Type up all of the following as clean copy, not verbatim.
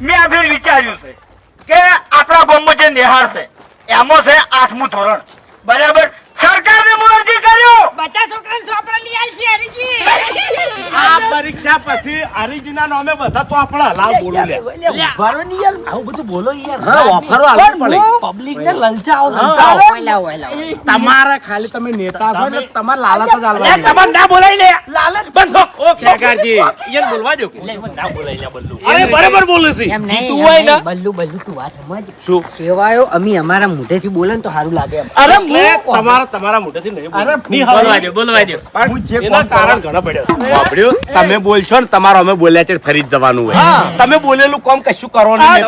મેં આ ફેર વિચાર્યું છે કે આપણા ગામમાં જે નિહાળ છે એમાં છે 8મું ધોરણ, બરાબર? સરકારને હું અરજી કર્યો, બધા છોકરાને ચોપડા લઈ આલ છે હરીજી. આ પરીક્ષા પછી હરીજીના નામે બધા ચોપડા લાવ બોલું લે. ઉભારો નહીં યાર, આવું બધું બોલો યાર. હા, ઓફરો આલવી પડે. પબ્લિકને લલચાવો. તમારે ખાલી તમે નેતા છો ને તમારે લાલચ જ આલવાની. તમારે ના બોલાય લે. લાલચ બંધો. ઓ ખેગારજી ઈયન બોલવા દો. એટલે એમાં ના બોલાય લ્યા બલ્લુ. અરે બરાબર બોલે છે. એમ નહીં, તું એમ હોય ને? નહીં. બલ્લુ બલ્લુ તું વાત સમજ. શું? સેવાયો અમે અમારા મોઢેથી બોલે ને તો સારું લાગે એમ. અરે તમારા મોઢેથી નહીં બોલવું. નહીં બોલવા હવે. દો, બોલવા દો. પણ એના કારણ ઘણા પડ્યા. વાપર્યું? તમે બોલશો ને તમારો અમે બોલ્યા છે ફરી જ જવાનું હોય. તમે બોલેલું કામ કશું કરવાનું આ નહીં.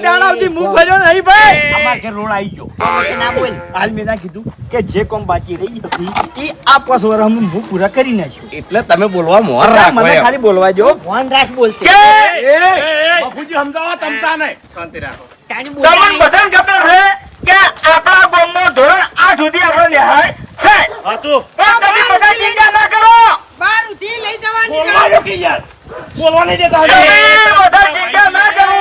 દાડાવથી મું ભર્યો નહીં ભાઈ. અમાર ઘેર રોડ આવી ગયો. પછી ના બોલ. હાલ મેં ના કીધું કે જે કોમ બાકી રહી હતી એ આ 5 વર્ષમાં હું પૂરા કરી નાખ્યું. એટલે તમે બોલવા મોર રાખો મને એમ. ખાલી બોલવા જો. ભગવાન રાસ બોલતે. બાપુજી સમજાવો તમતા નહીં. તારી તમને બોલ. બધાને ખબર છે કે આપણા ગામમાં ધોરણ 8 સુધી આપણો નિહાળ છે. હાચું. પણ તમે બધા ચિંતા ના કરો. બાર ઉધી લઈ જવાની બોલવા દો કે યાર. બોલવા નહીં દેતા. તમે બધા ચિંતા ના કરો.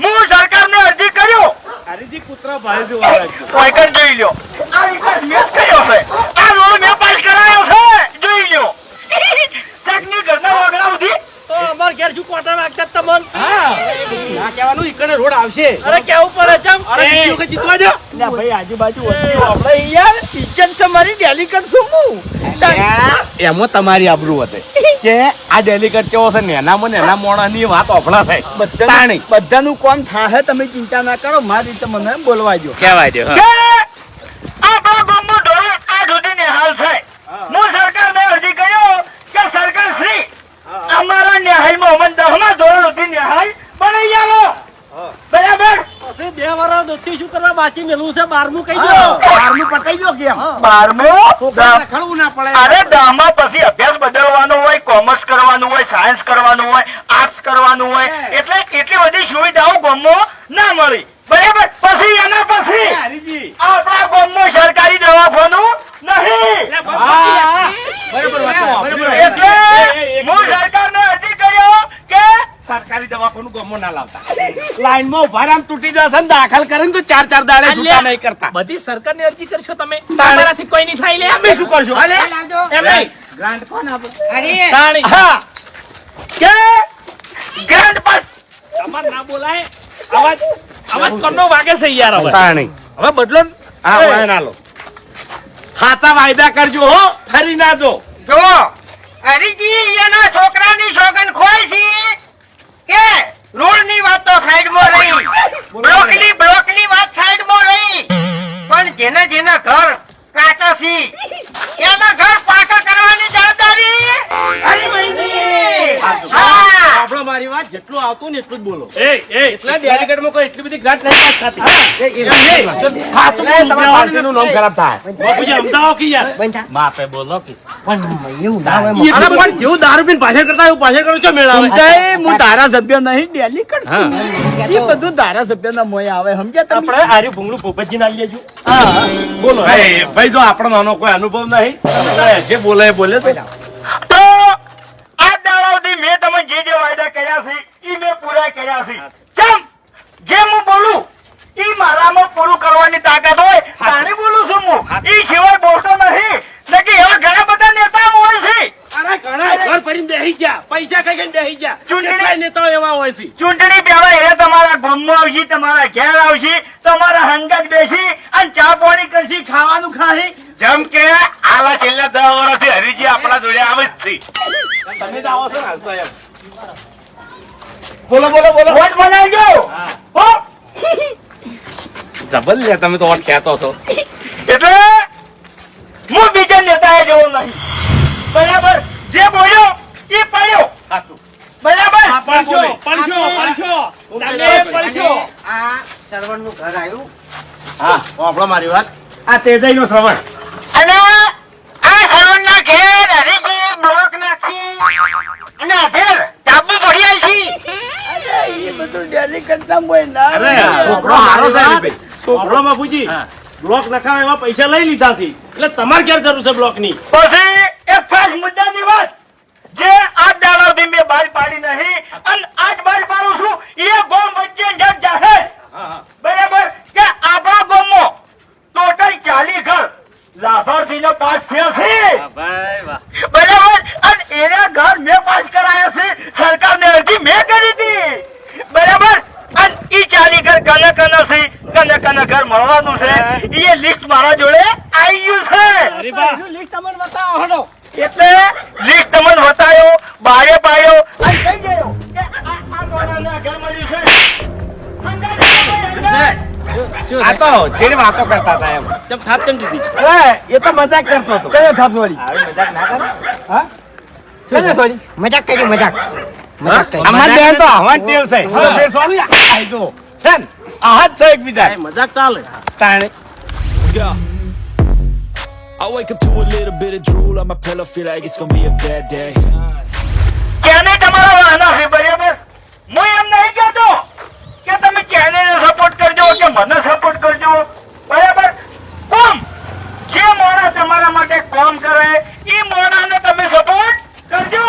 હું સરકારને અરજી કર્યો. હરીજી કૂતરા ભાઈ જેવા રાખજો. કોઈ કણ જોઈ લ્યો. આ વિકાસ મેં જ કર્યો છે. આ રોડ મેં પાસ કરાયો છે. જોઈ લ્યો. શાકની ઘરના વગડા સુધી તો અમાર ઘેર શું કોટા વાગતા તમન? ના કહેવાનું ઈકડે રોડ આવશે. અરે કેવું પડે ચમ? અરે બીજી વખત જીતવા દો. ના ભાઈ આજુબાજુ વસ્તીઓ આપણે યાર કિચન છે મારી ડેલિકેટ છું હું. એમાં તમારી આબરૂ હતી કે આ ડેલિકેટ કેવો છે નેનામાં નેના મોણાની વાત ઓફળા થાય તાણી બધાનું કોમ થાહે, તમે ચિંતા ના કરો. મારી રીતે મને બોલવા દો. કહેવાય દો. આપણા ગામમાં ધોરણ 8 સુધી નિહાળ છે. હું સરકારને અરજી કર્યો કે સરકાર શ્રી અમારા નિહાળમાં અમને 10મા ધોરણ સુધી નિહાળ બનાવી આવો. બરાબર? પછી 2 વર્ષ દોસ્તી શું કરવા બાકી મેલું છે? 12મું કહી દો. 12મું પતાઈ દો કેમ 12મું રખડવું ના પડે. અરે 10મા પછી અભ્યાસ બદલવાનો હોય, કોમર્સ કરવાનું હોય, સાયન્સ કરવાનું હોય, આર્ટ્સ કરવાનું હોય, એટલે એટલી બધી સુવિધાઓ ગામમાં ના મળી. બરાબર? પછી એના પછી હરીજી આપણા ગામમાં સરકારી દવાખાનું નહીં. બરાબર વાત છે. બરાબર. એટલે હું સરકારને અરજી કર્યો કે સરકારી દવાખાનું ગમો ના લાવતા લાઈનમાં ઉભા રામ તૂટી જશે ને દાખલ કરે ને તો 4 દાડે છૂટા નહીં કરતા. બધી સરકારની અરજી કરશો તમે? તમારાથી કોઈ નહીં થાય લે. અમે શું કરશું? અરે, લાવજો. એમ નહીં. ગ્રાન્ટ કોણ આપે? અરે તાણી. હા કે ગ્રાન્ટ પાસ તમાર ના બોલાય. અવાજ કોનો વાગે છે યાર હવે? તાણી. હવે બદલો ને. હા વાય ના લો. હાચા વાયદા કરજો હો, ફરી ના જો. જો હરીજી એના છોકરાની સોગન ખોય છે કે રોડની વાત તો સાઈડમાં રહી, બ્લોકની વાત સાઈડમાં રહી, પણ જેના ઘર કાચા છે એના ઘર પાકા કરવાની જવાબદારી હરીભાઈની. હા આપણો મારી વાત જેટલું આવતું ને એટલું જ બોલો. એટલા ડેલિકેટમાં કોઈ એટલી બધી ગ્રાન્ટ નહીં પાસ થતી. તમારા પાર્ટીનું નામ ખરાબ થાય. બાપુજી સમજાવો કે યાર. બંધ થા. માપે બોલો કે. પણ એવું ના હોય અરે મમ્મી. પણ જેવું દારૂ પીને પાછળ કરતા એવું પાછળ કરો છો મેળાવે. હું ધારાસભ્ય નહીં, ડેલિકેટ છું. એ બધું ધારાસભ્યના મોય આવે. સમજ્યા તમે? આપણે આર્યું ભૂંગળું પોપટજી ના લેજો. બોલો ભાઈ જો આપણો નાનો કોઈ અનુભવ નહીં જે બોલે એ બોલે તો તો આ દાડાઓથી મેં તમે જે વાયદા કર્યા છે એ મેં પૂરા કર્યા છે. કેમ? જે હું બોલું એ મારામાં પૂરું કરવાની તાકાત હોય તાણે બોલું છું હું. એ સિવાય બોલતો નહીં. નકે એવા ઘણા બધા નેતાઓ હોય છે. અરે ઘણા ઘર ફરીને બેહી ગયા, પૈસા ખાઈ ખાઈને બેહી ગયા. ચૂંટણી- કેટલાય નેતાઓ એવા હોય છે. ચૂંટણી પહેલા એ તમારા ગામમાં આવશે, તમારા ઘેર આવશે, તમારા હંગાત બેસી અને ચા પાણી કરશી, ખાવાનું ખાશી. જેમ કે આલા છેલ્લા 10 વર્ષથી હરીજી આપણા જોડે આવે જ છે. તમે તો આવો છો ને હાલ તો એમ. બોલો બોલો બોલો. વોટ બનાવજો. હો? જબલ લે તમે તો ઓટ કહેતો છો. એટલે હું બીજા નેતાએ જેવો નહીં. બરાબર? જે બોલ્યો એ પડ્યો. બરાબર? પડશો. તમે પડશો. આ સરવણનું ઘર આવ્યું હા આપણો મારી વાત આ તેજઈનો શ્રવણ. અને આ સરવણના ઘેર હરીજી બ્લોક નાખી અને આધેર ટાબુ પડી આવી છે. એ બધું ડેલિકેટ ના હોય ના. અરે છોકરો હારો છે ને ભાઈ. છોકરો બાપુજી બ્લોક નખાવા એવા પૈસા લઈ લીધા છે એટલે તમારે ક્યારે જરૂર છે બ્લોક ની? પછી એક ખાસ મુદ્દાની વાત જે આ દાડાથી મેં બહાર પાડી નહીં અને આજ બહાર પાડું છું મળવાનું છે એ લિસ્ટ મારા જોડે આવી ગયું છે. અરે બા લિસ્ટ અમને બતાવો હડો. એટલે લિસ્ટ તમને બતાવ્યો, બારે પાડ્યો અને કહી ગયો કે આ મોણાના ઘર મળ્યું છે. આ તો જેને વાતો કરતા હતા એમ. ચમ થાપ ચમ દીધી છે? અરે, એ તો મજાક કરતો હતો. કયો થાપ વાળી? આવી મજાક ના કરે. હા? કયો સોરી? મજાક કરી મજાક કરી. અમાર બેન તો આવા જ ટેવ છે. હવે ફેર સોરી આઈ જો. છે ને? આવા જ છે એકબીજા. મજાક ચાલે. તાણે. Go. I wake up to a little bit of drool on my pillow, feel like it's gonna be a bad day. ક્યાંને તમારા વાહના છે બરાબર? હું એમ નહીં કહેતો કે તમે ચેનલને સપોર્ટ કરજો કે મને સપોર્ટ કરજો, બરાબર? કોમ જે મોણા તમારા માટે કામ કરે એ મોણાને તમે સપોર્ટ કરજો.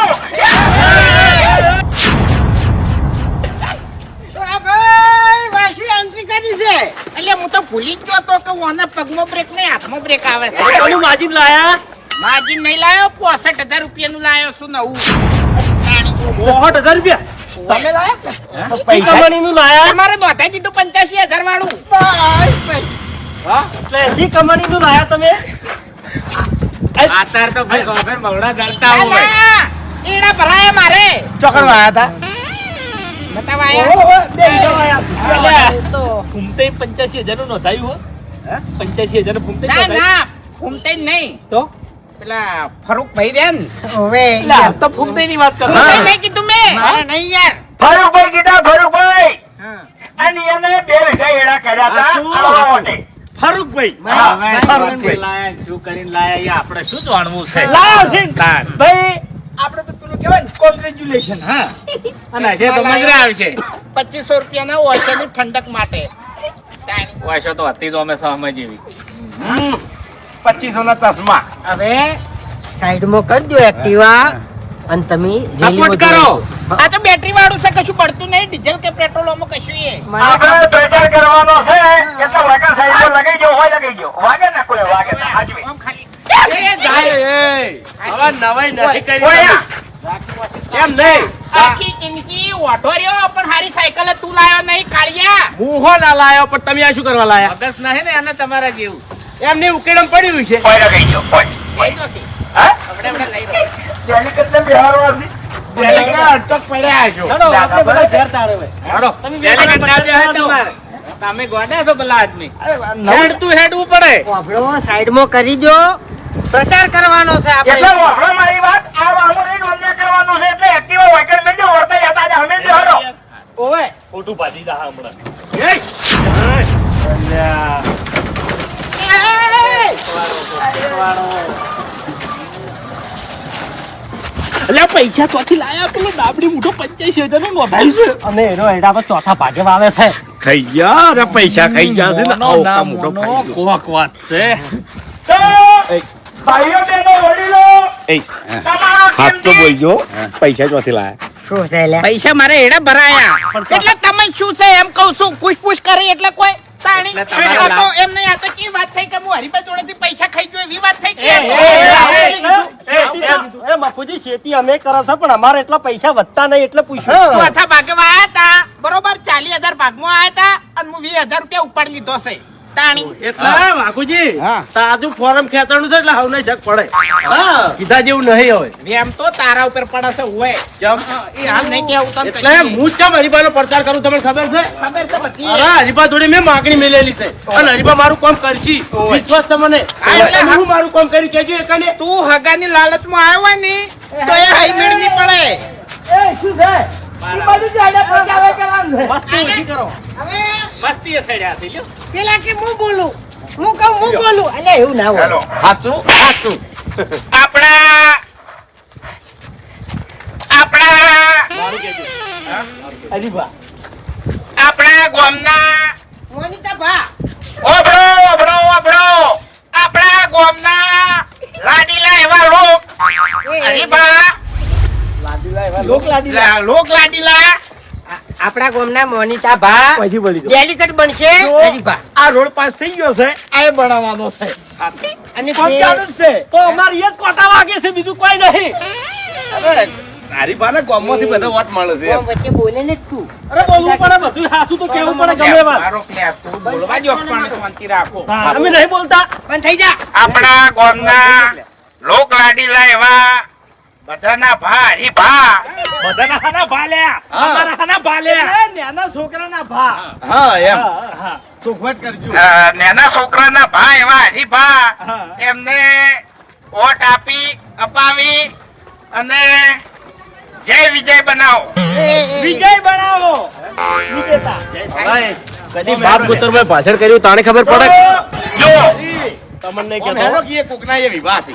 એટલે હું તો ભૂલી જ ગયો તો કે ઓના પગમાં બ્રેક નહીં હાથમાં બ્રેક આવે છે. કોનું માજીદ લાયા? માર્જિન નહીં લાયો, 65,000 રૂપિયાનું લાયો છું નવું. 60,000 રૂપિયા તમે લાયા? પૈસા કમાણીનું લાયા? તમારે નોંધાઈ દીધું 85,000 વાળું. એટલે એસી કમાણીનું લાયા તમે? આતાર તો ભાઈ સોફેર બવડા ચાલતા ના, હોય. ના, એડા ભરાયા મારે. ચોકડ વાયા હતા. બતાવાયા. ફૂમતે 85,000 નું નોંધાયું હો? 85,000 નું ફૂમતે ના, નોંધાયું? ના, ફૂમતે જ નહીં. તો પેલા ફરૂકભાઈ રે ને. એટલે આ તો ફૂમતેની વાત કરો. ફરૂકભાઈ નહીં કીધું મેં. મારે નહીં યાર. ફારૂકભાઈ કીધા, ફારૂકભાઈ અને એને 2 વીઘા એડા કર્યા હતા આવા માટે. ફારૂકભાઈ હા, ફરૂકભાઈ લાયા, શું કરીને લાયા એ આપણે શું જાણવું છે? લાયા છે. તાન. ભાઈ આપણે તો પેલું કહેવાય ને કોંગ્રેચ્યુલેશન. હા. અને હજે તો મજા આવશે. 2500 રૂપિયાના ઓછાની ઠંડક માટે. તાણી. વાસો તો હતી જ અમે સહમત જેવી. 2500 ના ચશ્મા. હવે સાઈડમાં કરી દો એક્ટિવા અને તમે સપોર્ટ કરો. આ તો બેટરી વાળું છે, કશું પડતું નહીં, ડીઝલ કે પેટ્રોલ માં કશું એ. આપણે પ્રચાર કરવાનો છે એટલે વાગા સાઈડમાં લગાઈ ગયો હોય લગાઈ ગયો. વાગે ના કોઈ વાગે ના હાજવી. આમ ખાલી. એ જાય. હવે નવાઈ નથી કરી ઓયા. એમ નહીં. આખી જિંદગી ઓઢો રહ્યો પણ હારી સાયકલ તું લાયો નહીં કાળિયા. હું હો ના લાયો પણ તમે આ શું કરવા લાયા? મગજ નહીં ને એને તમારા જેવું. એમને ઉકેડમ પડ્યું છે. કોઈ લગાઈ ગયો કોઈ. જઈ દો કે. હા? આપણે આપણે લઈ રહ્યો. જેની કરતા બિહારવાસી. અટક પડ્યા છો. હેડો, આપણે બધા ઘેર તારે હવે. હાલો. તમે ડેલિકેટ ના બેહાય હેડો. તમારે. તમે ગોડા છો પેલા આદમી. હેડતું હેડવું પડે. આપણો સાઈડમાં કરી દો. પ્રચાર કરવાનો છે એટલે આપણે. વાપરો મારી વાત, આ વામોને નોંધ્યા કરવાનું છે એટલે એક્ટિવા વાઇકર મેં જો વર્તા જતા હતા અમે બેહાડો. ઓવે ખોટું ભાજી દા હમણાં. એટલે આ પૈસા ચોથી લાયા પેલો ડાબડી મોટો 85,000 નું નોંધાયું છે. અને એનો એડા પર ચોથા ભાગે વાવે છે. ખાઈ ગયા અરે પૈસા ખાઈ ગયા છે ને આવો કા મોટો મોનો ખાઈ ગયો. કોક વાત છે. તો ભાઈઓ બહેનો વડીલો એ તમારા હાથ તો કિંમતી બોલજો પૈસા ચોથી લાયા. શું છે લે? પૈસા મારે એડા ભરાયા એટલે તમે શું છે એમ કહું છું, પૂછપૂછ કરી એટલે કોઈ તાણી. એટલે તમારે આ તો એમ નહીં, આ તો કેવી વાત થઈ કે હું હરીભાઈ જોડેથી પૈસા ખાઈ જોઈ એવી વાત થઈ કે એ બાપુજી શેતી અમે કરે છે પણ અમારે એટલા પૈસા વધતા નહીં એટલે પૂછ્યું. ચોથા ભાગે આયા હતા બરોબર, 40,000 ભાગમાં આયા હતા અને હું 20,000 રૂપિયા ઉપાડી લીધો છે તાણી. એટલે વાઘુજી હા. તાજુ ફોરમ ખેંચાણું છે એટલે હવને શક પડે. કીધા જેવું નહીં હવે. એમ તો તારા ઉપર પડે છે હોય જેમ એ હાલ નહીં કેવું તને એટલે હું જ કેમ હરીબાનો પ્રચાર કરું તમને ખબર છે? ખબર છે બધી. અરે હરીબા જોડે મેં માગણી મેલેલી છે અને હરીબા મારું કામ કરશી વિશ્વાસ છે મને. એટલે હું મારું કામ કરી કેજો એકાને. તું હગાની લાલચમાં આવ્યો હોય ને તો એ હાઈમેડ નહીં પડે. મસ્તી ઓછી કરો. હવે મસ્તી એ સાઈડ આથી લ્યો. પેલા કે હું બોલું, હું કહું હું બોલું. અલ્યા એવું ના હોય. હેલો. સાચું સાચું. આપણા આપણા ગામના મોનિતા ભા ઓબળો ઓબળો ઓબળો આપણા ગામના લાડીલા એવા લોક હરીબા લોક લાડીલા આપણા ગામના મોનિતા ભા પછી બોલી દો. ડેલિકેટ બનશે. હરીભા. આ રોડ પાસ થઈ ગયો છે આ એ બનાવવાનો છે અને કામ ચાલુ જ છે તો અમારે એ જ કોટા વાગે છે બીજું કોઈ નહીં. અરે હરીફાને ગામમાંથી બધા વોટ મળે છે એમ. વચ્ચે બોલે ને તું અરે બોલવું પડે બધું સાચું તો કેવું પડે ગમે વાત મારો ક્લાસ તું બોલવા દ્યો પણ શાંતિ રાખો. હા, અમે નહીં બોલતા બંધ થઈ જા આપણા ગામના લોક લાડીલા એવા બધાના ભા હરીભા બધાના હાના ભાલ્યા અમારા હાના ભાલ્યા નાના છોકરાના ભા હા એમ ચોખવટ કરજો. નાના છોકરાના ભા એવા હરીભા એમને વોટ અપાવી અને જય વિજય બનાવો. વિજય બનાવો વિજેતા કદી બાપ પુત્રમાં ભાષણ કર્યું તાણે ખબર પડે જો તમને ઓમ હેડો કે એ કોકના એ વિવાહ છે.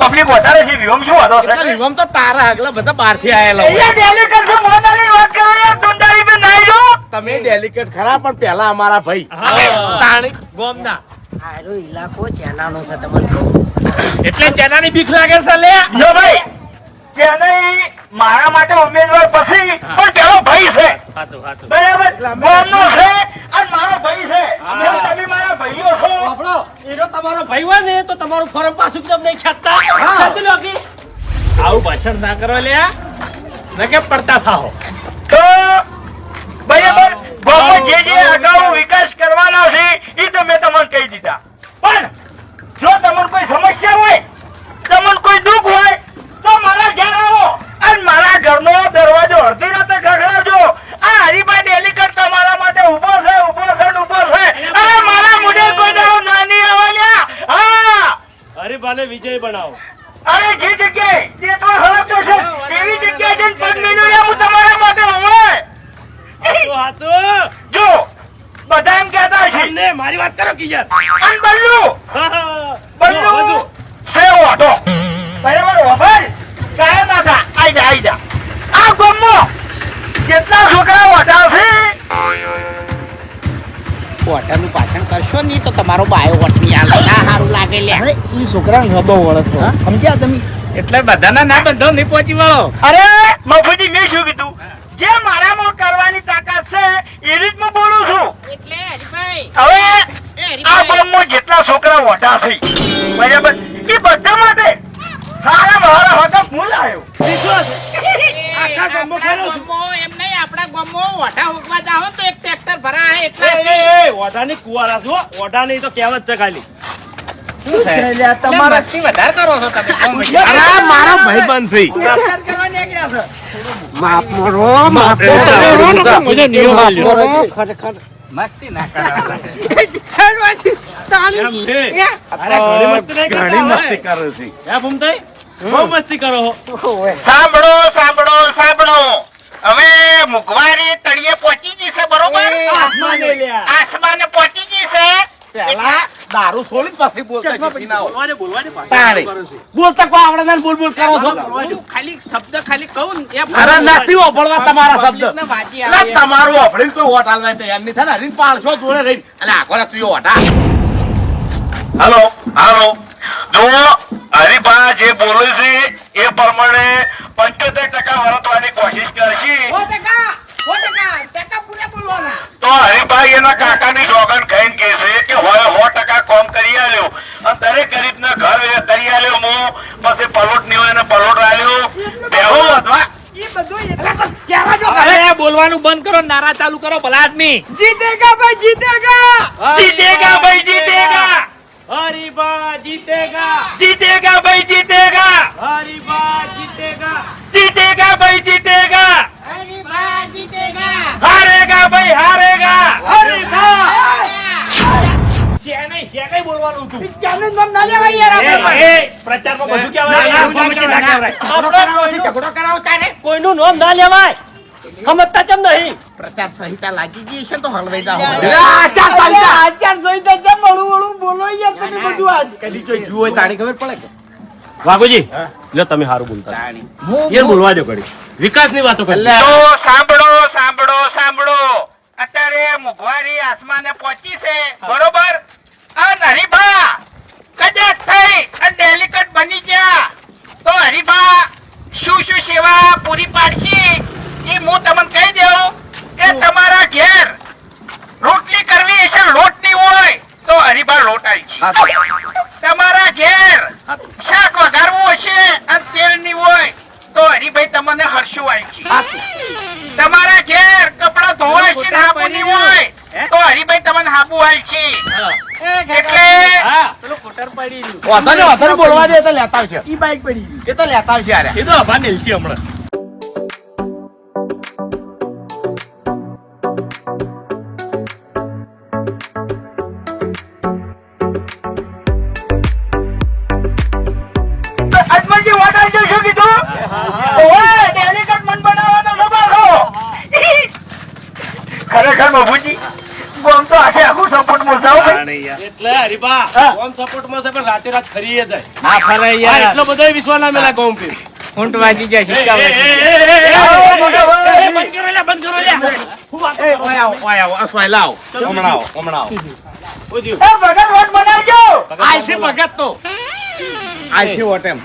પબ્લિક વધારે છે વિહોમ શું હતો એટલા વિવાહ તો તારા આગલા બધા બહારથી આયેલા હોય. અહીંયા ડેલીગેટ છે મોદાની વાત કરો યાર દુંડારી પે નાઈ જો તમે ડેલિકેટ ખરા પણ પેલા અમારા ભાઈ તાણી ગોમના આરો ઇલાકો ચેનાનો છે તમને કહું એટલે તેનાની બીક લાગે છે લે જો ભાઈ ચેન્નઈ મારા માટે ઉમેદવાર પછી પણ પેલો ભાઈ છે હાચું હાચું બરાબર ગામનો છે અને મારો ભાઈ છે જેમ તમે મારા ભાઈઓ છો આપણો એનો તમારો ભાઈ હોય ને તો તમારું ફોરમ પાછું કેમ નહીં ખેંચતા ખેંચી લો કે આવું ભાષણ ના કરો લે ન કે પડતા થાઓ તો બરાબર ગામમાં જે જે અગાઉ વિકાસ કરવાના છે એ તો મેં તમને કહી દીધા પણ જો તમને કોઈ સમસ્યા હોય તમને કોઈ દુઃખ હોય તો મારા ઘેર આવો અને મારા ઘરનો દરવાજો અડધી રાતે ખખડાવજો આ હરીભાઈ ડેલીગેટ તમારા માટે ઊભો છે અને મારા મુડે કોઈ દાડો નાની આવલ્યા હા અરે ભાલે વિજય બનાવો અરે જે જગ્યાએ જેટલો હલક છે એવી જગ્યાએ જઈને પગ મેળવ્યા હું તમારા માટે હોય હાચું જો બધા એમ કહેતા છે તમને મારી વાત કરો કે યાર અન બલ્લુ છે ઓટો બરાબર ઓફર કાયા દાદા આઈ જા આ ગમો જેટલા છોકરા ઓટા છે વોટરનું પાછળ કરશો નહીં તો તમારો બાયો વોટ ની આ સારું લાગે લે અરે ઈ છોકરા નબો વળે છો સમજ્યા તમે એટલે બધાના ના બંધો નહીં પહોંચી વળો અરે મફુજી મેં શું કીધું જે મારામાં કરવાની તાકાત છે એ રીત હું બોલું છું એટલે હરીભાઈ હવે આ ગામમાં જેટલા છોકરા ઓટા છે બરાબર એ બધા માટે સારા મારા હતા હું લાવ્યો આખા ગામમાં ફેરો છું. એમ નહીં આપણા ગામમાં ઓઢા હોકવા જાઓ તો એક ટ્રેક્ટર ભરાય એટલા એ ઓઢાની કુવારા છો ઓઢાની તો કહેવત છે ખાલી તમારા વધારે કરો છો તમે અરે આ મારા ભાઈબંધ છે. કરવા નીકળ્યા છો માફ મોરો માફ મુજે નિયમ આલ્યો. ખરેખર મસ્તી ના કરો એમ છે. અરે ઘણી મસ્તી નહીં કરતા ઘણી હોય. મસ્તી કરે છે. હે ભૂમતાઈ? બહુ મસ્તી કરો હો. સાંભળો હવે મુગવારી તળિયે પહોંચી જશે બરોબર આસમાને પહોંચી જશે પેલા દારૂ છોડીને પછી બોલતા શીખી ના હોય. બોલવાની તાણી. બોલતા કોઈ આવડે ના ને બોલ બોલ કરો છો. હું ખાલી શબ્દ ખાલી કહું ને એ અરે નથી ઓભળવા તમારા શબ્દ. પબ્લિકને વાજી લા, આવે. તમારું ઓભળીને કોઈ વોટ આલવા તૈયાર નહીં થાય ને. હરીને પાડશો જોડે રહીને. અલે આખો રાત તું ઓઢા. હાલો જો હરિભા જે બોલે છે એ પ્રમાણે 75% વરતવાની કોશિશ કરશી તો હરિભાઈ એના કાકાની સોગંદ ખાઈને કહે છે કે હોય 100% કામ કરી આલ્યો અને દરેક ગરીબના ઘર કરી આલ્યો હું પછી પલોટ નહીં હોય ને પલોટ આલ્યો બેહો અથવા અરે બોલવાનું બંધ કરો નારા ચાલુ કરો ભલા આદમી જીતેગા ભાઈ જીતેગા હરીબા જીતેગા જીતેગા ભાઈ જીતેગા હરીબા જીતેગા જીતેગા ભાઈ જીતેગા હરીભા જીતેગા હારેગા ભાઈ હારેગા હરીબા જે બોલવાનું હતું ચાનું નામ ના લેવાય યાર આપણે એ પ્રચારમાં બધું કહેવાય ના, ના, ના, ના, ના. ઝઘડો કરાવતા ને કોઈનું નામ ના લેવાય સમજતા કેમ નહીં પ્રચાર સંહિતા લાગી ગઈ છે તો હલવાઈ જાવ કદી જોઈ જુઓ હોય તાણી ખબર પડે કે? વાઘુજી લે તમે સારું બોલતા એ બોલવા દો ઘડી વિકાસની વાતો કરી તો સાંભળો અત્યારે મુગવારી આસમાને પહોંચી છે બરોબર અને હરીભા કદાચ થઈ અને ડેલિકેટ બની ગયા તો હરીભા શું સેવા પૂરી પાડશે એ હું તમને કહી દઉં કે તમારા ઘેર રોટલી કરવી હશે લોટની હોય તો હરીભા લોટ આવી છે તમારા ઘેર શાક વઘારવું હશે અને તેલની કશું આલશી. તમારા ઘેર કપડા ધોવાય છે ને હાબુ નહીં હોય તો હરિભાઈ તમને હાબુ આલશે. એટલે વાંધો નહીં બોલવા દે, એ તો લેતા આવશે. ઈ બાઈક પડી ગઈ. એ તો લેતા આવશે યાર. એ તો અભા મેલશે હમણાં. અજમલજી વાત આવી જશે કીધું ઓય ડેલિકેટ મન બનાવવાનો સવાલો. ખરેખર બાબુજી ગોમ તો આખે આખું સપોર્ટ મળતા હોય. એટલે હરીબા કોમ સપોર્ટમાં છે પણ રાતે રાત ફરી જાય. હા ફરે યાર. એટલો બધો વિશ્વાસ ના મેલા ગોમ પી. ઊંટ વાગી જાય સિક્કા વાગી. બંધ કરો લ્યા, બંધ કરો લ્યા. હું વાત એ ઓય આવો, આ સ્વાય લાવો. હમણાં આવો, હમણાં આવો. એ ભગત વોટ બનાવજો. આલસી ભગત તો આલસી વોટ એમ.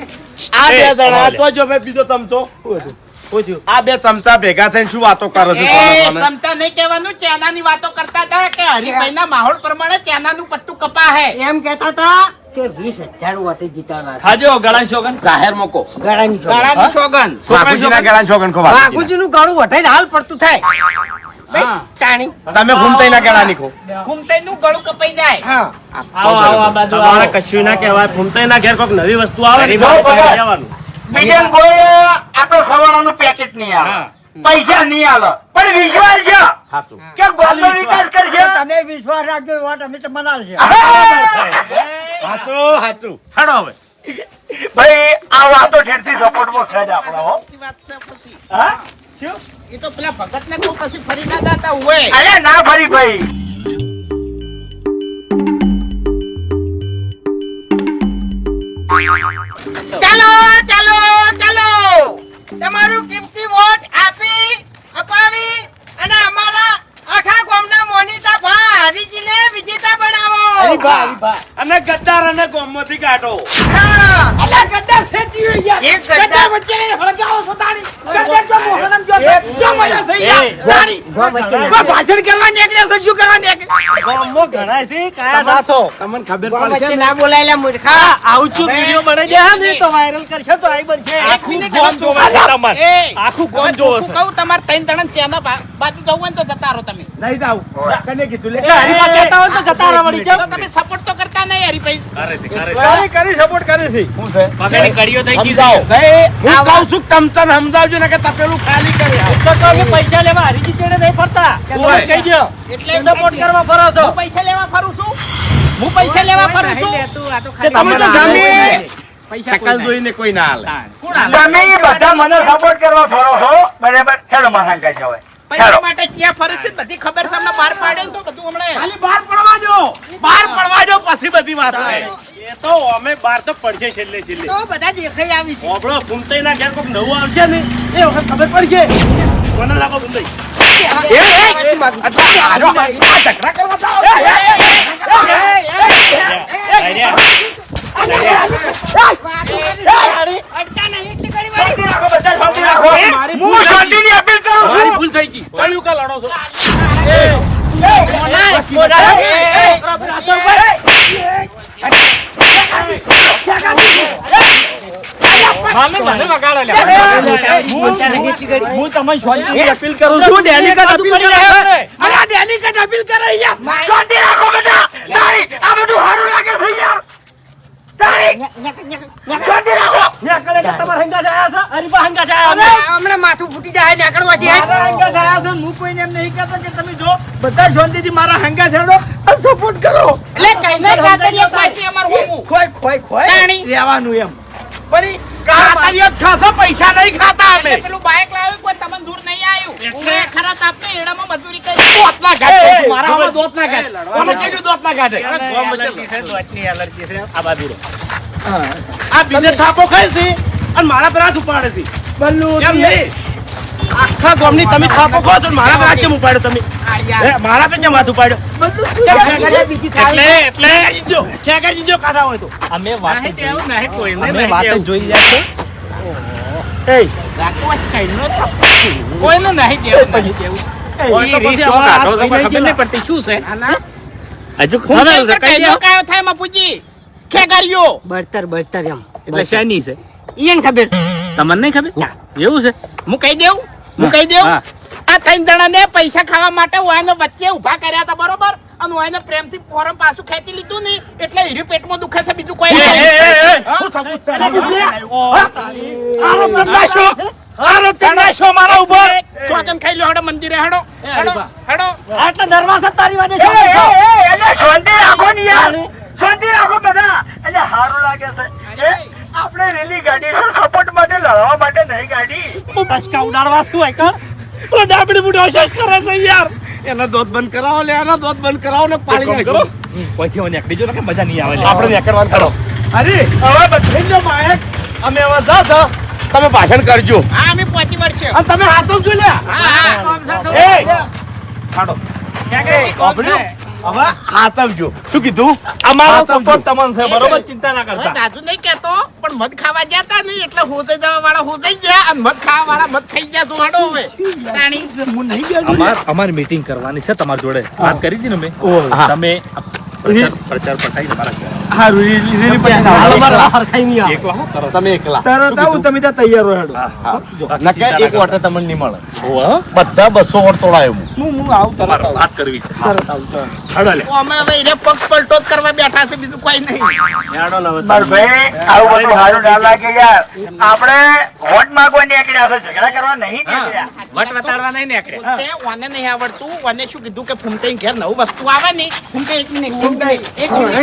આ બે જણા તો જો મેં બીજો ચમચો આ બે ચમચા ભેગા થઈને શું વાતો કરો છો? ચમચા નહીં કહેવાનું, ચાનાની વાતો કરતા હતા કે હરિભાઈના માહોલ પ્રમાણે ચાનાનું પત્તું કપા હે. એમ કહેતા હતા કે 20,000 વોટે જીતાડવા છે. ખાજો ગળા શોગન. જાહેર મોકો. ગળાની સોગંદ. ગળાની સોગન. છોકરીના ગળાની છોકન ખો વાગી. વાઘુજીનું ગળું વટાઈને હાલ પડતું થાય. ભાઈ, ટાણી. તમે ઘૂમતાઈના ગળાની ખો. ઘૂમતાઈનું ગળું કપાઈ જાય. હા. આવો આવો આ બાજુ તમારે આવો. કશું ના કહેવાય. ફૂમતાઈ ના ઘેર કોઈક નવી વસ્તુ આવે ને હરીબા, તો ભગત. જવાનું. મીડિયમ કોઈ આપણે સવારનું પેકેટ નહીં આવે, હા. પૈસા નહીં આવે, પણ વિશ્વાસ છે સાચું. કે ગામનો વિકાસ કરશે. તમે વિશ્વાસ રાખજો, વોટ અમે તમને આલશે. સાચું સાચું. હેડો હવે. ભાઈ આ વાતો ઠેરથી સપોર્ટમાં છે જ આપણા હો. સાચી વાત છે પછી. હા? એ તો પેલા ભગતને તો પછી ફરી ના જાતા હોય. અરે ના ફરી ભાઈ. ચાલો ચાલો ચાલો, તમારું કિંમતી વોટ અપાવી અને અમારા આખા ગામના મોનીતા ભા હરીજીને વિજેતા બનાવો. અને ગદ્દાર અને ગોમમાંથી કાઢો. હા. અલા ગદ્દા સેજી હોય યાર. એક ગદ્દાર વચ્ચે હળગાવો છો તાણી. ગદ્દા જો મોહનમ જો જો મજા થઈ યાર. તાણી. કોઈ ભાષણ કરવા નીકળ્યા છો, શું કરવા નીકળ્યા? ગામમાં ઘણા છે કાયા નાથો. તમને ખબર ગામ પડશે વચ્ચે ને? ના બોલાયેલા મૂર્ખા. આવું છું વિડિયો બનાવી દે હા ને તો વાયરલ કરશે તો આઈ બનશે. આખું મિનિટ ગામ હવે જોવે છે એ. તમારે. આખું ગામ હવે જોવે ચોખ્ખું છે. કહું, તમારે ત્રણ ત્રણ ચાના બાજુ જવું હોય ને તો જતા રહો તમે. નહીં જાવ. કને કીધું લે? એટલે હરીફા કહેતા હોય તો જતા રહો વળી. તો તમે સપોર્ટ તો કરતા નહીં હરીભાઈ. કરે છે, કરે છે. કરી સપોર્ટ કરે છે. શું છે? પગારની કડીઓ થઈ ગઈ સમજાવો. છે. હું કહું છું કે તમ સમજાવજો ને કે તપેલું ખાલી કરી તો તો અમે પૈસા લેવા હરીજી ચેડે નહીં ફરતા. ઓય. તમે કહી દો. એટલે સપોર્ટ કરવા ફરો છો. હું પૈસા લેવા ફરું છું. હું પૈસા લેવા ફરું છું. તે તમે તો તમે પૈસા શકલ જોઈને કોઈ ના હાલે. તમે બધા મને સપોર્ટ કરવા ફરો છો બરાબર. હેડો મારા કાંઈ જવાય. પૈસા માટે ક્યાં ફરે છે બધી ખબર છે. અમને બહાર પાડે ને તો બધું હમણાં ખાલી બહાર પડવા દો. બહાર પડવા દો પછી બધી વાત થાય. એ તો અમે બાર તો પડશે છેલ્લે છેલ્લે. તો બધા દેખાઈ આવી છે. ઓબળો ફૂમતાઈ ના ઘેર કોઈક નવું આવશે ને એ વખત ખબર પડશે. કોને લાગો ફૂમતાઈ? અડતા નહીં એટલી ઘડી વાળી. શાંતિ રાખો, બધા શાંતિ રાખો. હું શાંતિની અપીલ કરું મારી છું. ભૂલ થઈ ગઈ. કયું કા લડો છો? મને વગાડો લે. હું તમને શાંતિથી અપીલ કરું છું. ડેલિકેટ અપીલ કરી રહ્યા છે. અલા ડેલિકેટ અપીલ કરે યાર. શાંતિ રાખો બધા. તારી આ બધું સારું લાગે છે યાર. તારી શાંતિ રાખો. ન્યા કલે કે તમારા હંગા જાય છે. હરીફા હંગા જાય છે. હમણાં માથું ફૂટી જાય નીકળવાથી. મારા હંગા જાય છે. હું કોઈને એમ નહીં કહેતો કે તમે જો બધા શાંતિથી મારા હંગા થેડો સપોર્ટ કરો. એટલે કઈને કાતરીઓ પાસે અમાર હોવું. ખોય તાણી. રહેવાનું એમ. પણ કાતરીઓ જ ખાશો, પૈસા નહીં ખાતા અમે. એટલે પેલું બાઇક લાવ્યું કોઈ તમને દૂર નહીં આવ્યું. હું એ ખરા તાપને એડામાં મજૂરી કરી. દોત ના કાઢે. મારા આમાં દોત ના કાઢે. કોને કીધું દોત ના કાઢે? એલર્જી છે, દોતની એલર્જી છે. આ બાજુ રહો. આ બીજે થાપો ખાય છે અને મારા પર હાથ ઉપાડે છે. એમ નહીં. આખા ગામની તમે થાપો ખો છો ને મારા પર હાથ કેમ ઉપાડ્યો તમે? આ યાર. હે, મારા પર કેમ હાથ ઉપાડ્યો? બીજી ખાવી. એટલે ખેગર જીજો કાઢા હોય તો. અમે વાત નહીં તેવું નહીં કોઈને અમે નહીં વાત તેવું. જોઈ રહ્યા છે. કોઈનું નહીં દેવું નહીં દેવું. હોય તો પછી અમારા હાથ ખબર ધોઈ નહીં ગયેલા. પડતી શું છે? હજુ હું ખબર કઈ છે, કઈ કઈનો દો. કાયો થાય મપુજી. ખેગારીઓ. બળતર એમ. એટલે શેની છે? ઈયન ખબર. તમને નહીં ખબર? ના. એવું છે હું કહી દઉં હા. આ ત્રણ જણાને પૈસા ખાવા માટે હું આને વચ્ચે ઊભા કર્યા હતા બરોબર અને હું આને પ્રેમથી ફોરમ પાછું ખેંચી લીધું ને એટલે હીરું પેટમાં દુખે છે બીજું કોઈ નહીં. ચોકન ખાઈ લો હેડો મંદિરે હેડો આટલા દરવાજા તારી વાડે એટલે શાંતિ રાખો ને યાર, શાંતિ રાખો બધા. એટલે સારું લાગે છે આપણે રેલી ગાડી સપોર્ટ માટે લડવા માટે નહીં ગાડી. હું બસકા ઉડાડવા શું હોય કર ઓ ડાબડી બુડો શેષ કરે છે યાર એનો દોત બંધ કરાવો લે એનો દોત બંધ કરાવો ને પાણી નાખો. કોઈથી મને એકડી જો ને કે મજા નહીં આવે લે. આપણે નીકળવાનું કરો. અરે હવે બધી જો માયક અમે હવે જા જા તમે ભાષણ કરજો હા અમે પહોંચી વળશે અને તમે હાથો જ લે. હા એ ખાડો હવે હાથવજો. શું કીધું? અમારો હા, સમજો. સપોર્ટ તમને છે બરોબર, ચિંતા ના હવે કરતા. દાદુ નહીં કહેતો પણ મધ ખાવા ગયા તા ને એટલે હોદઈ જવા વાળા હોદઈ ગયા અને મધ ખાવા વાળા મધ ખાઈ ગયા તું હેડો હવે તાણી અમારી મીટિંગ કરવાની છે તમારી જોડે વાત કરી હતી ને મેં. તમે પ્રચાર પટાઈ તમારા ઘરે. એકલા હું કરો? તમે એકલા તરત આવું તમે ત્યાં તૈયાર રહો હેડો. નકે એક વોટર તમને નહીં મળે. ઓહો, બધા 200 વોટ તોડાયો હું. હું આવું તરત તમારે આવું. વાત કરવી છે. તરત આવું તરત. હાલો લે. અમે હવે એને પગ પલટો જ કરવા બેઠા છે બીજું કોઈ નહીં હાલો ને હવે. માર ભાઈ આવું બધું સારું ના લાગે યાર. આપણે વોટ માંગવા નીકળ્યા છે, ઝઘડા કરવા નહીં નીકળ્યા. વટ વટાડવા નહીં નીકળ્યા. તે ઓને નહીં આવડતું ઓને શું કીધું કે ફૂમતાઈ ઘેર નવું વસ્તુ આવે ને ફૂમતાઈ એક મિનિટ એક મિનિટ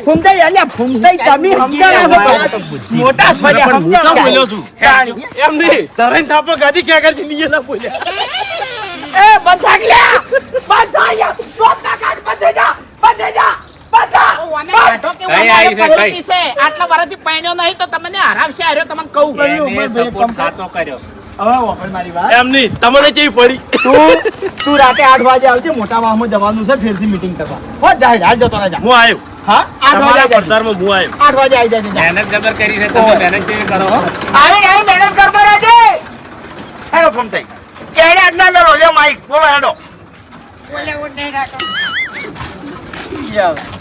ફૂમતાઈ, અલ્યા ફૂમતાઈ, તમે સમજાણા છો. મોટા સ્વર્યા પણ હું તો સમજાણા. બોલ્યો છું. એમ નહીં. તરત થાપો ગાડી ક્યાં કરતી નહીં એના બોલ્યા. એ બંધાક લ્યા, બંધા યાર. રોટલા કાઢ, બંધે જા, બંધે જા, બંધા. ઓને કાઢો કે કઈ આવી છે, ઓને કઈ? છે આટલા વર્ષથી પરણ્યો નહીં તો તમને હરાવશે હાર્યો તમને કહું એને સપોર્ટ સાચો કર્યો. હવે વાપર મારી વાત. એમ નહીં. તમને કેવી પડી? તું રાતે 8 વાગે આવજે, મોટા વાહમાં જવાનું છે ફેરથી મીટિંગ કરવા. હો જા, હાલ જતો રહે જા. હું આવ્યો. હા 8 વાગે તમારા આવી પડદારમાં હું આવ્યો. 8 વાગે આવી જાય જા. મહેનત જબર કરી છે તમે, મહેનત કેવી કરો હો? આવી મહેનત કરતો રહેજે. હેલો ફૂમતાઈ, કેડે આજના નો રોલ્યો માઈક બોલો હેડો.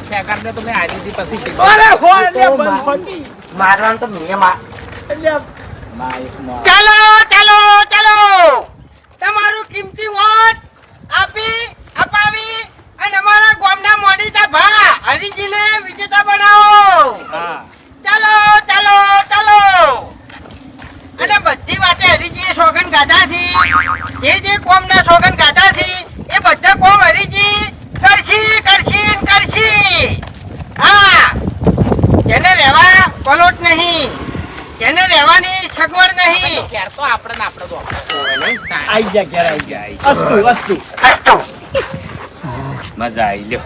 ખેકાર દે તમે હારી દી પછી અરે હો લે બંધ. મારવાનું તો મેં માર. એટલે ચાલો ચાલો ચાલો તમારું કિંમતી વોટ અપાવી અને અમારા ગામના મોનીતા ભા હરીજીને વિજેતા બનાવો. ચાલો ચાલો ચાલો અને બધી વાતે હરીજીએ સોગન ગાધા છે. જે કોમના સોગન ગાધા છે એ બધા કોમ હરીજી કરશી. હા, જેને રહેવા પલોટ નહીં, જેને રહેવાની સગવડ નહીં, ક્યાર તો આપણે ને આપણે તો આઈ જા ઘેર આઈ જા. અસ્તુ અસ્તુ. મજા આવી લ્યો.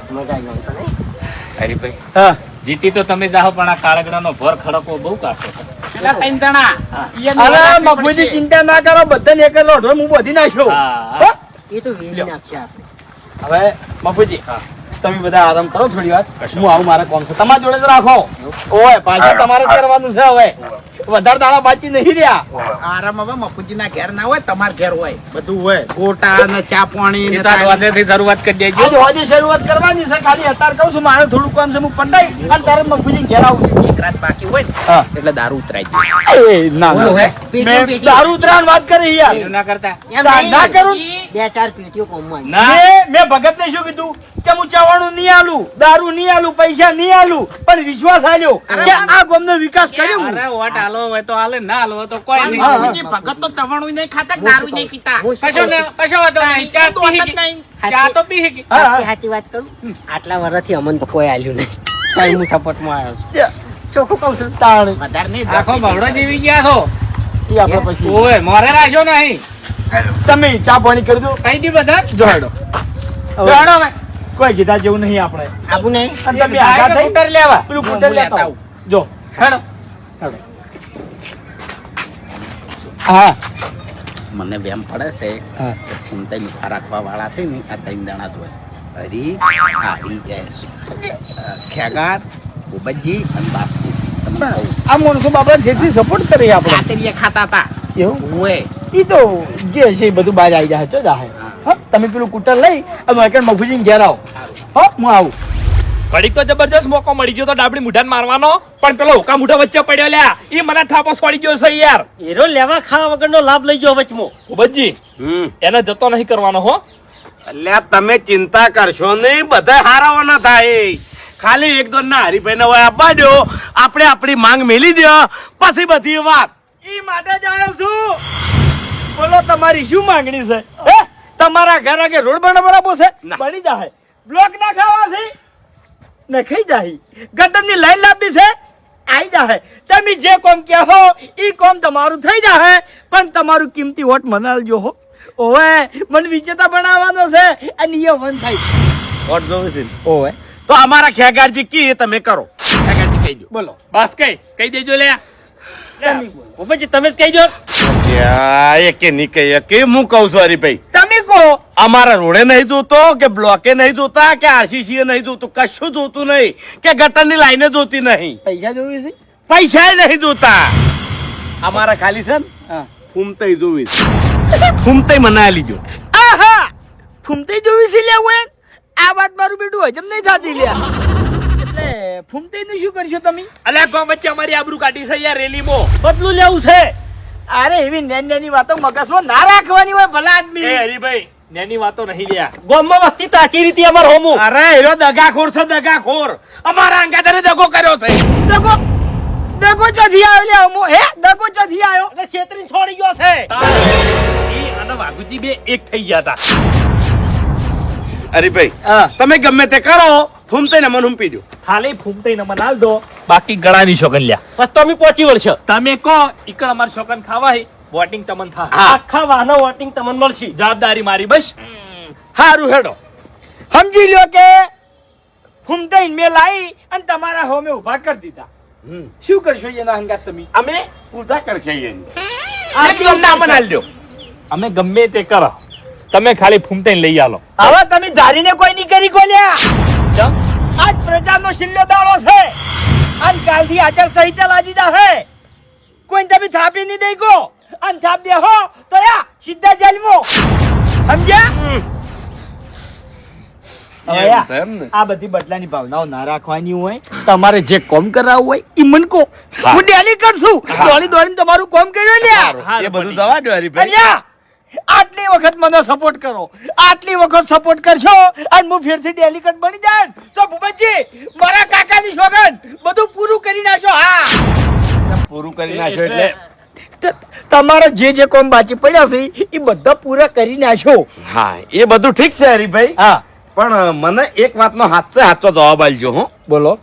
હરીભાઈ, જીતી તો તમે જાઓ પણ આ કાળગડાનો ભર ખડકો બહુ કાઢો. પેલા ત્રણ જણા ઈ એની અરે વાત કરવી મફુજી પડશે. ચિંતા ના કરો, બધાને એક જ લોઢો હું બોધી નાખ્યો. હા. હો? એ તો વેલી નાખશે આપણે. હવે મફુજી તમે બધા આરામ કરો થોડી વાર, હું આવું મારે કોમ છે. તમારા જોડે જ રાખો. ઓય પાછું તમારે કરવાનું છે. હવે વધારે દાડા બાકી નહીં રહ્યા. આરામ હવે મફુજીના ઘેર ના હોય તમાર ઘેર હોય બધું હોય ગોટા ને ચા પાણી ને પિતા વાદેથી શરૂઆત કરી દેજો. આજે હોજે શરૂઆત કરવાની છે. ખાલી અત્યારે કહું છું મારે થોડું કામ છે, હું પંડાઈ અને તારે મફુજી ઘેર આવું છું. એક રાત બાકી હોય ને હા. એટલે દારૂ ઉતરાઈ જાય. એ ના મેં દારૂ ઉતરાણ વાત કરી યાર. એવું ના કરતા. ના કરું. બે ચાર પેટીઓ કોમમાં ના. મેં ભગતને શું કીધું કે હું ચાવાણું નહીં આલું, દારૂ નહીં આલું, પૈસા નહીં આલું, પણ વિશ્વાસ આલ્યો કે આ ગામનો વિકાસ કર્યો હું. અરે વોટ હાલો હોય તો હાલે, ના હાલો હોય તો કોઈ નહીં. હા. મફુજી ભગત તો ચવાણું નહીં ખાતા દારૂ નહીં પીતા કશો વાંધો નહીં. ચા તો પી વાત જ શકી. નહીં. ચા તો પી શકી. હા, હા. સાચી વાત કરું, આટલા વર્ષથી અમન તો કોઈ આલ્યું નહીં. કઈ હું સપોર્ટમાં આવ્યો છું. ચોખ્ખું કહું છું. તાણ. વધારે નહીં આખો બગડો જીવી ગયા છો. ઈ આપણે પછી ઓય મોરે રાખ્યો નહીં. તમે ચા પાણી કરી દો. કઈ દી બધા જો હેડો. હવે હેડો હવે. કોઈ કીધા જેવું નહીં આપણે. આબુ નહીં. અને તમે આગા થઈ સ્કૂટર લેવા. પેલું કૂટર લેતા આવો. જો હેડો. હા મને વેમ પડે છે હા. કે ફૂમતાઈ મીઠા રાખવા વાળા છે ને આ ત્રણ જણા જ હોય. હરી હારી જાય ખેગાર ઉબજી અને બાસ્તુ તમને કહું. આ માણસો બાપા જેટલી સપોર્ટ કરી આપણે કાતરીએ ખાતા હતા એવું ઓય ઈ તો જે છે એ બધું બહાર આવી જાય ચો જાહે. હા તમે પેલું કૂટર લઈ અને એકણ મફુજીને ઘેર આવો. હો હું આવું. ઘડીક તો જબરજસ્ત મોકો મળી ગયો તો ડાબડી મુઢાને મારવાનો, પણ પેલો હુકા મુઢા વચ્ચે પડ્યો લ્યા, ઈ મને થાપો છોડી ગયો છે યાર. હીરો લેવા ખાવા વગરનો લાભ લઈ ગયો વચમાં. ભૂપતજી એને જતો નહીં કરવાનો હો. અલ્યા તમે ચિંતા કરશો નહીં, બધા હારાવાના થાય. ખાલી એક દોન ના હરીભાઈ ને હોય આપવા દો, આપણે આપણી માંગ મેલી દો, પછી બધી વાત. ઈ માટે જ આવ્યો છું. બોલો તમારી શું માંગણી છે? હે તમારા ઘર આગે રોડ બનાવવો છે? ના. બની જાય. બ્લોક ના ખાવા છે? નખાઈ જાય. ગટરની લાઈન લાવવી છે? આઈ જાય. તમે જે કોમ કહો ઈ કોમ તમારું થઈ જાય, પણ તમારું કિંમતી વોટ મને આલજો હો. ઓવે મને વિજેતા બનાવવાનો છે અને એ વન સાઈડ વોટ જોવે છે? ઓવે તો અમારા ખેગારજી કી તમે કરો. ખેગારજી કહી દો. બોલો. બસ કહી દેજો લ્યા. ભૂપતજી તમે જ કહી દો. એ કે નહીં કહીએ કે હું કહું છું હરીભાઈ, તમે કહો. અમારા રોડે નહીં જોતો કે બ્લોકે નહીં જોતા કે આરસીસી નહીં જોતું, કશું જોતું નહીં કે ગટરની લાઈને જોતી નહીં, પૈસા જોવી છે? પૈસા નહીં જોતા. અમારા ખાલી છે ને હા. ફૂમતાઈ જોવી છે. ફૂમતાઈ મને આલી જો. આહા ફૂમતી જોવી છે લે ઓય. આ વાત મારું બેટું હજમ નહીં થાતી લે. એટલે ફૂમતી નું શું કરશો તમે? અલ્યા ગામ વચ્ચે અમારી આબરૂ કાઢી છે યાર રેલીમાં. બદલું લેવું છે. અરે એવી નાની વાતો મગજમાં ના રાખવાની હોય ભલા આદમી. એ હરીભાઈ નેની વાતો નહીં લ્યા. ગામમાં વસ્તી તાચી રીતે અમાર હોમું. અરે એનો દગાખોર છે, દગાખોર. અમારા અંગાદારે દગો કર્યો છે. દગો દગો ચોથી આવ્યો લે અમો. હે દગો ચોથી આવ્યો? એટલે છેતરીને છોડી ગયો છે. ઈ અને વાઘુજી બે એક થઈ ગયા હતા. હરીભાઈ હા. તમે ગમે તે કરો, ફૂમતાઈ ને મને હુંપી દો. ખાલી ફૂમતાઈ નમન આલ દો, બાકી ગળાની શોગન લ્યા. બસ તો અમે પહોંચી વળશે. તમે કહો ઈકડ અમાર શોગન ખાવા હે, વોટિંગ તમન થા. આખા વાહનો વોટિંગ તમને મળશે. જવાબદારી મારી બસ. હારું હેડો. સમજી લ્યો કે ફૂમતાઈ મેં લાવી અને તમારા હોમે ઉભા કરી દીધા. શું કરશો એના હંગાત તમે? અમે પૂજા કરશે એની. એક તમને અમને આલી દો. અમે ગમે તે કરો, તમે ખાલી ફૂમતાઈને લઈ આલો. હવે તમે ધારીને કોઈ નહીં કરી કોલ્યા. આજ પ્રજાનો છેલ્લો દાડો છે અને કાલથી આચાર સંહિતા લાજી જાહે. કોઈ તમે થાપી નહીં દઈ કો અને થાપ દે હો તો યા સીધા જેલમાં. સમજ્યા? હવે યા, છે એમ ને? આ બધી બદલાની ભાવનાઓ ના રાખવાની હોય. તમારે જે કોમ કરાવવું હોય ઈ મન કો. હું ડેલી કરશું. દોડી દોડીને તમારું કોમ કર્યું લ્યા. એ બધું જવા દો હરીભાઈ. અલ્યા આટલી વખત મને સપોર્ટ કરો, આટલી વખત સપોર્ટ કરશો અને હું ફેરથી ડેલિકેટ બની જાય ને તો ભૂપતજી મારા કાકાની સોગન બધું પૂરું કરી નાખો. હા પૂરું કરી નાખ્યો એટલે તમારા જે કોમ બાકી પડ્યા છે એ બધા પૂરા કરી નાખો. હા એ બધું ઠીક છે હરીભાઈ, હા પણ મને એક વાતનો હાથો જવાબ આલજો. હો બોલો.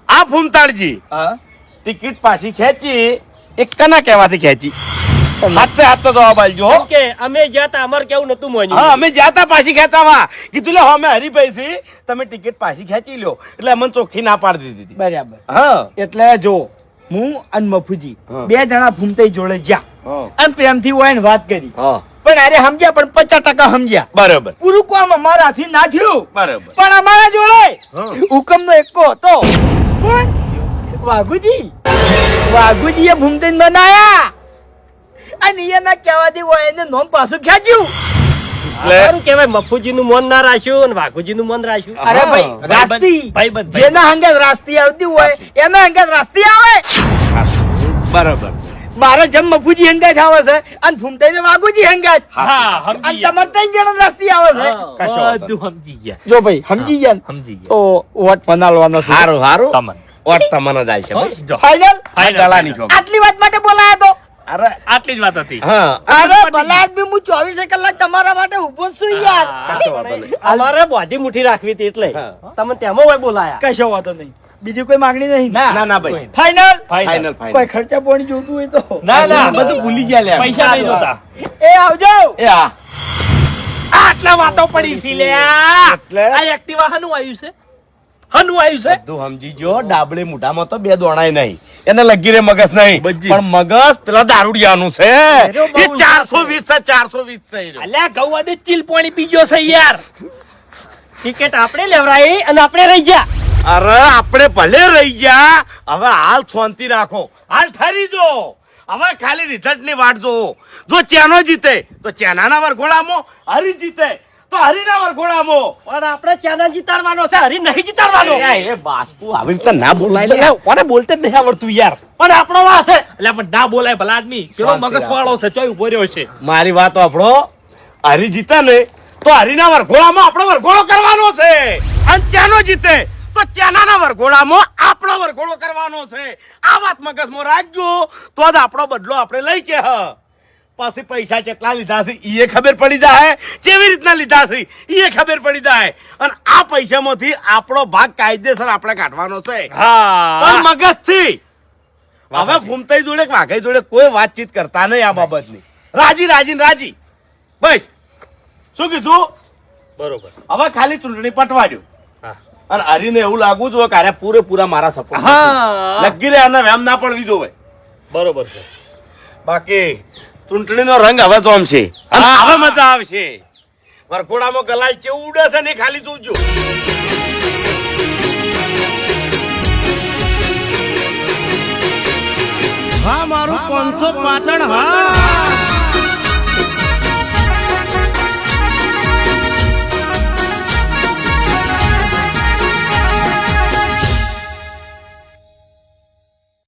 આ ફૂમતાળજી હા ટિકિટ પાછી ખેંચી એક કના કહેવાથી ખેંચી? હાથો જવાબ આલજો. હો કે અમે જ્યાં તા અમાર કેવું નતું મોન્યું. હા અમે જાતા પાછી ખેંચાવા કીધું લે અમે હરીભાઈ થી તમે ટિકિટ પાછી ખેંચી લ્યો એટલે અમને ચોખ્ખી ના પાડી દીધી. બરાબર. હા એટલે જો હું અને મફુજી હા. બે જણા ફૂમતાઈ જોડે જ્યાં હા. અને પ્રેમથી હોય ને વાત કરી, હા પણ અરે સમજ્યા પણ 50% સમજ્યા. બરોબર પૂરું કામ અમારાથી ના થયું, બરોબર. પણ અમારા જોડે હા. હુકમનો એકો હતો. કોણ? વાઘુજી. વાઘુજીએ ભૂમતાઈને બનાયા અને એના કહેવાથી હોય એને નોમ પાછું ખેંચ્યું. સારું કહેવાય, મફુજી નું મન ના રાખ્યું અને વાઘુજી નું મન રાખ્યું. અરે હા. ભાઈ રાસ્તી ભાઈબંધ. જેના હંગાત રાસ્તી આવતી હોય એના હંગાત રાસ્તી આવે. બરોબર. મારે જેમ મફુજી હંગાત આવે છે અને ભૂમતાઈને વાઘુજી હંગાત, હા અને સમજી ગયા. તમારે ત્રણ જણા રાસ્તી આવે છે. કશો વાંધો નહીં. બધું સમજી ગયા. જો ભાઈ સમજી ગયા ને? સમજી ગયા. તો વોટ મનાલવાનો છે. હારું હારું તમન. ઓટ તમને જાય છે બસ. જો. ફાઇનલ. દલાની છો. આટલી વાત માટે બોલાયા તો? અરે આટલી જ વાત હતી. હા અરે ભલા આદમી હું 24 કલાક તમારા માટે ઉભો જ છું યાર. કશો વાંધો નહીં. અમારે બોધી મુઠ્ઠી રાખવી હતી એટલે હા. તમે તેમાં હોય બોલાયા. કશો વાંધો નહીં. બીજી કોઈ માંગણી નહીં. ના ના ભાઈ ફાઇનલ. ફાઇનલ કોઈ ફાઇનલ. ખર્ચા પાણી જોતું હોય તો ના ના બધું ભૂલી ગયા લે. પૈસા નહીં જોતા. એ આવજો. એ હા આટલા વાતો પડી છે લ્યા. એટલે? આ એક્ટિવા હનું આવ્યું છે? હનું આવ્યું છે? બધું સમજી જો. ડાબલે મોઢામાં તો બે દોણાય નહીં, એને લગી રે મગજ નહીં, બજી. પણ મગજ પેલા દારૂડિયાનું છે. એરો બહુ એ 420 છે, 420 છે એ રહ્યો. અલ્યા ગૌવાદે ચીલ પાણી પી ગયો છે યાર. ટિકિટ આપણે લેવરાઈ અને આપણે રહી ગયા. અરે આપણે ભલે રહી ગયા, હવે હાલ શાંતિ રાખો, હાલ ઠરી દો. હવે ખાલી રિઝલ્ટ ની વાટ જોવો. જો ચેનો જીતે તો ચેનાના વરઘોડામાં, હરી જીતે તો હરીના વરઘોડામાં. પણ આપણે ચાના જીતાડવાનો છે હરી નહીં જીતાડવાનો એ બાસ્તુ આવી રીતે ના બોલાય લે. કોને બોલતે જ નહીં આવડતું યાર પણ આપણો વાસ છે એટલે પણ ના બોલાય ભલા આદમી કેવો શાંતિ મગજ વાળો છે ચોય ઉભો રહ્યો છે મારી વાત આપણો હરી જીતે ને તો હરીના વરઘોડામાં આપણો વરઘોડો કરવાનો છે અને ચાનો જીતે તો ચાનાના વરઘોડામાં આપણો વરઘોડો કરવાનો છે. આ વાત મગજમાં રાખજો તો જ આપણો બદલો આપણે લઈ કે પછી પૈસા કેટલા લીધા છે એ ખબર પડી જાય, કેવી રીતના લીધા છે એ ખબર પડી જાય, અને આ પૈસામાંથી આપણો ભાગ કાયદેસર આપણે કાઢવાનો છે. પણ મગજથી હવે ફૂમતાઈ જોડે કે વાઘાઈ જોડે કોઈ વાતચીત કરતા નહીં આ બાબતની. રાજી રાજી ને રાજી બસ. શું કીધું? બરોબર હવે ખાલી ચૂંટણી પટવા દો. અને હરીને એવું લાગવું જોઈએ કે અરે પૂરેપૂરા મારા સપોર્ટ લગી રે આને વેમ ના પડવી જોવે. બરોબર છે બાકી ચૂંટણીનો રંગ હવે તો આમ છે અને હવે મજા આવશે. વરઘોડામાં ગલાલ કેવું ઉડે છે ને ખાલી જોજો. હા મારું 500 પાટણ હા.